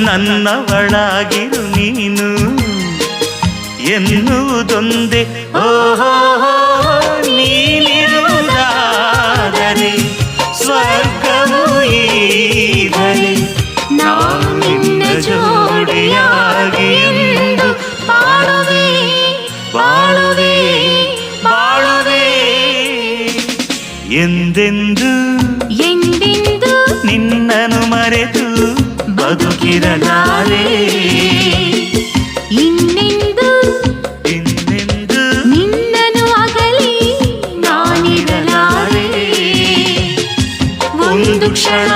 ನನ್ನವಳಾಗಿರು ನೀನು ಎನ್ನುವುದೊಂದೇ. ಓಹೋ ನೀನಿರುವುದಾದರೆ ಸ್ವರ್ಗವು ಈಗಲೇ ನಾನು ನಿನ್ನ ಜೋಡಿಯಾಗಿ ಎಂದು ಬಾಳುವೆ ಬಾಳುವೆ ಬಾಳುವೆ ಎಂದೆಂದು ಎಂದೆಂದು ನಿನ್ನನ್ನು ಮರೆತು ಬದುಕಿರಲಾರೆ. ಇನ್ನೆಂದು ಇನ್ನೆಂದು ನಿನ್ನನ್ನು ಅಗಲಿ ನಾನಿರಲಾರೆ. ಒಂದು ಕ್ಷಣ